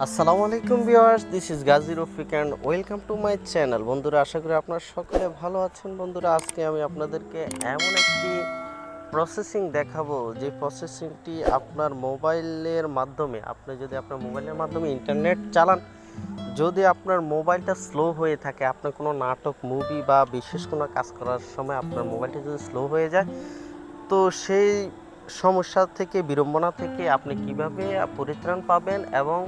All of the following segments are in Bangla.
আসসালামু আলাইকুম viewers, this is Gazi Rafiq and welcome to my channel. বন্ধুরা, আশা করি আপনারা সকলে ভালো আছেন। বন্ধুরা, আজকে আমি আপনাদেরকে এমন একটি প্রসেসিং দেখাবো যে প্রসেসিংটি আপনার মোবাইলের মাধ্যমে, আপনি যদি আপনার মোবাইলের মাধ্যমে ইন্টারনেট চালান, যদি আপনার মোবাইলটা স্লো হয়ে থাকে, আপনার কোনো নাটক, মুভি বা বিশেষ কোনো কাজ করার সময় আপনার মোবাইলটা যদি স্লো হয়ে যায়, তো সেই সমস্যা থেকে, বিড়ম্বনা থেকে আপনি কিভাবে পরিত্রাণ পাবেন এবং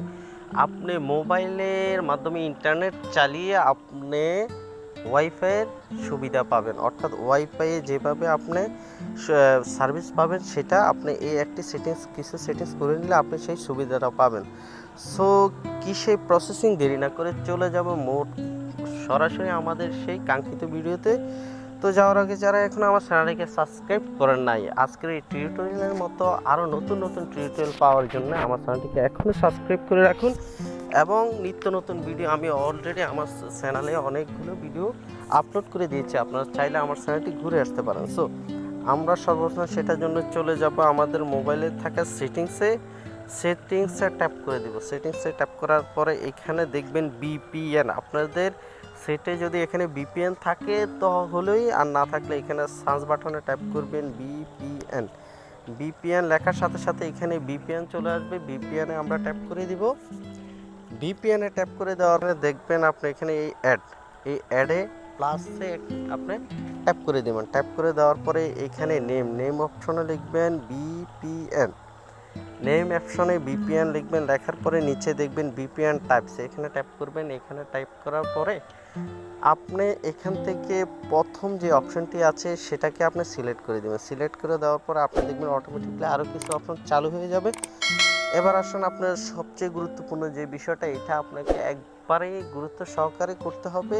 আপনি মোবাইলের মাধ্যমে ইন্টারনেট চালিয়ে আপনি ওয়াইফাইয়ের সুবিধা পাবেন, অর্থাৎ ওয়াইফাইয়ে যেভাবে আপনি সার্ভিস পাবেন, সেটা আপনি এই একটি কিছু সেটিংস করে নিলে আপনি সেই সুবিধাটা পাবেন। সো কি সেই প্রসেসিং, দেরি না করে চলে যাব সরাসরি আমাদের সেই কাঙ্ক্ষিত ভিডিওতে। তো যাওয়ার আগে যারা এখন আমার চ্যানেলটিকে সাবস্ক্রাইব করেন নাই, আজকের এই টিউটোরিয়ালের মতো আরও নতুন নতুন টিউটোরিয়াল পাওয়ার জন্য আমার চ্যানেলটিকে এখনও সাবস্ক্রাইব করে রাখুন এবং নিত্য নতুন ভিডিও আমি অলরেডি আমার চ্যানেলে অনেকগুলো ভিডিও আপলোড করে দিয়েছি, আপনারা চাইলে আমার চ্যানেলটি ঘুরে আসতে পারেন। সো আমরা সর্বপ্রথম সেটার জন্য চলে যাব আমাদের মোবাইলে থাকা সেটিংসে ট্যাপ করে দিব। সেটিংসে ট্যাপ করার পরে এখানে দেখবেন VPN। আপনাদের সেটে যদি এখানে VPN থাকে তো হলেই, আর না থাকলে এখানে সার্চ বাটনে ট্যাপ করবেন VPN। VPN লেখার সাথে সাথে এখানে VPN চলে আসবে, VPN-এ আমরা ট্যাপ করে দিব। VPN-এ ট্যাপ করে দেওয়ার পরে দেখবেন আপনি এখানে এই অ্যাডে প্লাসে আপনি ট্যাপ করে দেবেন। ট্যাপ করে দেওয়ার পরে এখানে নেম অপশনে লিখবেন VPN। নেম অপশনে VPN লিখবেন, লেখার পরে নিচে দেখবেন VPN টাইপস, এখানে ট্যাপ করবেন। এখানে টাইপ করার পরে আপনি এখান থেকে প্রথম যে অপশনটি আছে সেটাকে আপনি সিলেক্ট করে দেবেন। সিলেক্ট করে দেওয়ার পরে আপনি দেখবেন অটোমেটিকলি আরও কিছু অপশন চালু হয়ে যাবে। এবার আসুন, আপনার সবচেয়ে গুরুত্বপূর্ণ যে বিষয়টা, এটা আপনাকে একবারেই গুরুত্ব সহকারে করতে হবে।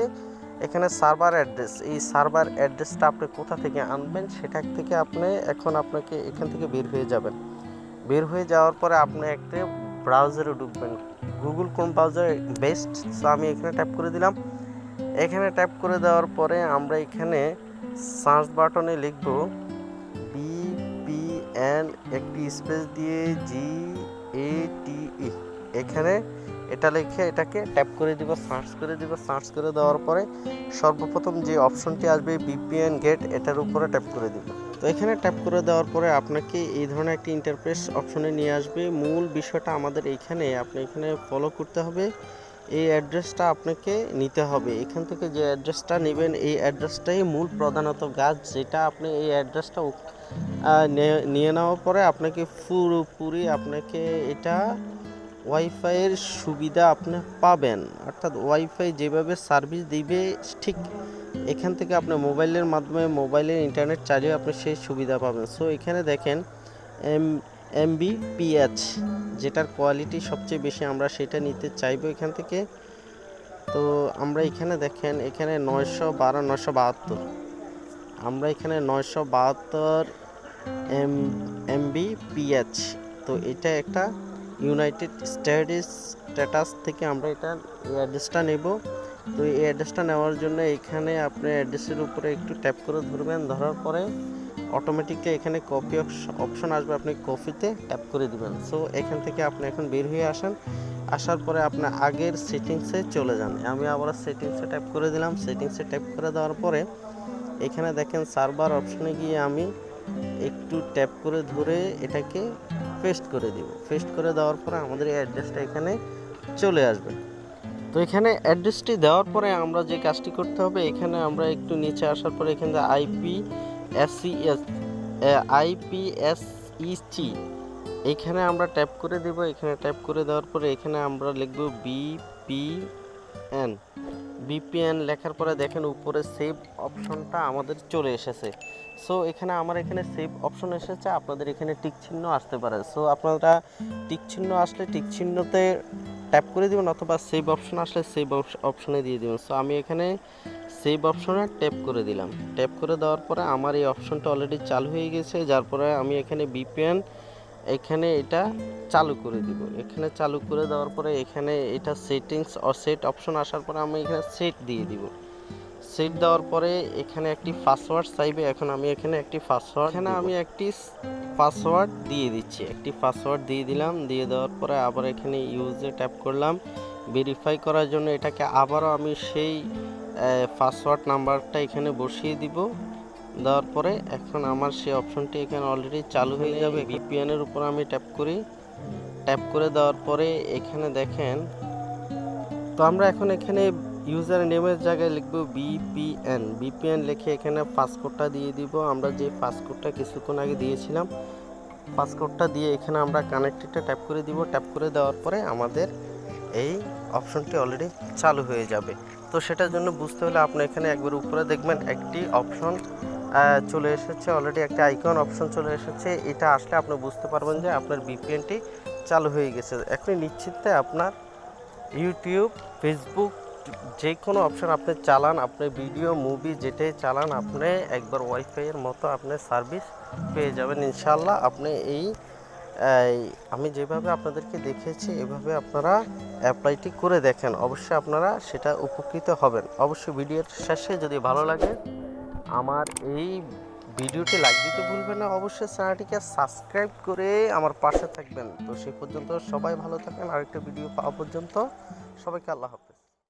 এখানে সার্ভার অ্যাড্রেস, এই সার্ভার অ্যাড্রেসটা আপনি কোথা থেকে আনবেন, সেটা থেকে আপনাকে এখান থেকে বের হয়ে যাবেন। বের হয়ে যাওয়ার পরে আপনি একটা ব্রাউজারে ঢুকবেন, Google Chrome browser best. So আমি এখানে ট্যাপ করে দিলাম। এখানে ট্যাপ করে দেওয়ার পরে আমরা এখানে সার্চ বাটনে লিখব VPN, একটি স্পেস দিয়ে GATE, এখানে এটা লিখে এটাকে ট্যাপ করে দিব, সার্চ করে দিব। সার্চ করে দেওয়ার পরে সর্বপ্রথম যে অপশনটি আসবে VPN গেট, এটার উপরে ট্যাপ করে দিব। তো এখানে ট্যাপ করে দেওয়ার পরে আপনাকে এই ধরনের একটি ইন্টারফেস অপশনে নিয়ে আসবে। মূল বিষয়টা আমাদের এখানে ফলো করতে হবে। এই অ্যাড্রেসটা আপনাকে নিতে হবে। এখান থেকে যে অ্যাড্রেসটা নেবেন, এই অ্যাড্রেসটাই মূল প্রধানত কাজ, যেটা আপনি এই অ্যাড্রেসটা নিয়ে নেওয়ার পরে আপনাকে পুরোপুরি এটা ওয়াইফাইয়ের সুবিধা আপনি পাবেন, অর্থাৎ ওয়াইফাই যেভাবে সার্ভিস দিবে ঠিক এখান থেকে আপনার মোবাইলের মাধ্যমে মোবাইলের ইন্টারনেট চালিয়ে আপনি সেই সুবিধা পাবেন। সো এখানে দেখেন MBPH, যেটার কোয়ালিটি সবচেয়ে বেশি, আমরা সেটা নিতে চাইবো এখান থেকে। তো আমরা এখানে দেখেন, এখানে 972, আমরা এখানে 972 MBPH। তো এটা একটা ইউনাইটেড স্ট্যাটাস থেকে আমরা এই অ্যাড্রেসটা নেব। তো এই অ্যাড্রেসটা নেওয়ার জন্য এখানে আপনি অ্যাড্রেসের উপরে একটু ট্যাপ করে ধরবেন। ধরার পরে অটোমেটিকলি এখানে কপি অপশন আসবে, আপনি কপিতে ট্যাপ করে দিবেন। সো এখান থেকে আপনি এখন বের হয়ে আসার পরে আপনার আগের সেটিংসে চলে যান। আমি আবার সেটিংসে ট্যাপ করে দিলাম। সেটিংসে ট্যাপ করে দেওয়ার পরে এখানে দেখেন সার্ভার অপশনে গিয়ে আমি একটু ট্যাপ করে ধরে এটাকে পেস্ট করে দিব। পেস্ট করে দেওয়ার পরে আমাদের এই অ্যাড্রেসটা এখানে চলে আসবে। তো এখানে অ্যাড্রেসটি দেওয়ার পরে আমরা যে কাজটি করতে হবে, এখানে আমরা একটু নিচে আসার পরে এখানে IPSEC, এখানে আমরা ট্যাপ করে দেব। এখানে ট্যাপ করে দেওয়ার পরে এখানে আমরা লিখব VPN লেখার পরে দেখেন উপরে সেভ অপশনটা আমাদের চলে এসেছে। সো আমার এখানে সেভ অপশন এসেছে, আপনাদের এখানে টিক চিহ্ন আসতে পারে। সো আপনারা টিক চিহ্ন আসলে টিক চিহ্নতে ট্যাপ করে দেবেন, অথবা সেভ অপশন আসলে সেভ অপশনে দিয়ে দেবেন। সো আমি এখানে সেভ অপশনে ট্যাপ করে দিলাম। ট্যাপ করে দেওয়ার পরে আমার এই অপশনটা অলরেডি চালু হয়ে গেছে, যার পরে আমি এখানে VPN এটা চালু করে দিব। এখানে চালু করে দেওয়ার পরে এখানে এটা সেটিংস সেট অপশন আসার পরে আমি এখানে সেট দিয়ে দিব। সেট দেওয়ার পরে এখানে একটি পাসওয়ার্ড চাইবে। এখন আমি এখানে একটি পাসওয়ার্ড দিয়ে দিচ্ছি। একটি পাসওয়ার্ড দিয়ে দিলাম। দিয়ে দেওয়ার পরে আবার এখানে ইউজে ট্যাপ করলাম। ভেরিফাই করার জন্য এটাকে আবারও আমি সেই পাসওয়ার্ড নাম্বারটা এখানে বসিয়ে দিব। দেওয়ার পরে এখন আমার সেই অপশনটি এখানে অলরেডি চালু হয়ে যাবে। VPN এর উপর আমি ট্যাপ করি। ট্যাপ করে দেওয়ার পরে এখানে দেখেন, তো আমরা এখন এখানে ইউজার নেমের জায়গায় লিখব VPN লিখে এখানে পাসকোডটা দিয়ে দিব। আমরা যে পাসকোডটা কিছুক্ষণ আগে দিয়েছিলাম, পাসকোডটা দিয়ে এখানে আমরা কানেক্টেডটা ট্যাপ করে দিব। ট্যাপ করে দেওয়ার পরে আমাদের এই অপশনটি অলরেডি চালু হয়ে যাবে। তো সেটার জন্য বুঝতে হলে আপনি এখানে একবার উপরে দেখবেন একটি অপশন চলে এসেছে, অলরেডি একটা আইকন অপশন চলে এসেছে। এটা আসলে আপনি বুঝতে পারবেন যে আপনার VPNটি চালু হয়ে গেছে। এখন নিশ্চিন্তে আপনার ইউটিউব, ফেসবুক যে কোনো অপশন আপনি চালান, আপনি ভিডিও, মুভি যেটাই চালান, আপনি একবার ওয়াইফাইয়ের মতো আপনি সার্ভিস পেয়ে যাবেন ইনশাল্লাহ। আপনি আমি যেভাবে আপনাদেরকে দেখিয়েছি এভাবে আপনারা অ্যাপ্লাইটি করে দেখেন, অবশ্যই আপনারা সেটা উপকৃত হবেন। অবশ্যই ভিডিওর শেষে যদি ভালো লাগে আমার এই ভিডিওটি লাইক দিতে ভুলবেন না। অবশ্যই চ্যানেলটিকে সাবস্ক্রাইব করে আমার পাশে থাকবেন। তো সেই পর্যন্ত সবাই ভালো থাকেন। আরেকটা ভিডিও পাওয়া পর্যন্ত সবাইকে আল্লাহ হাফেজ।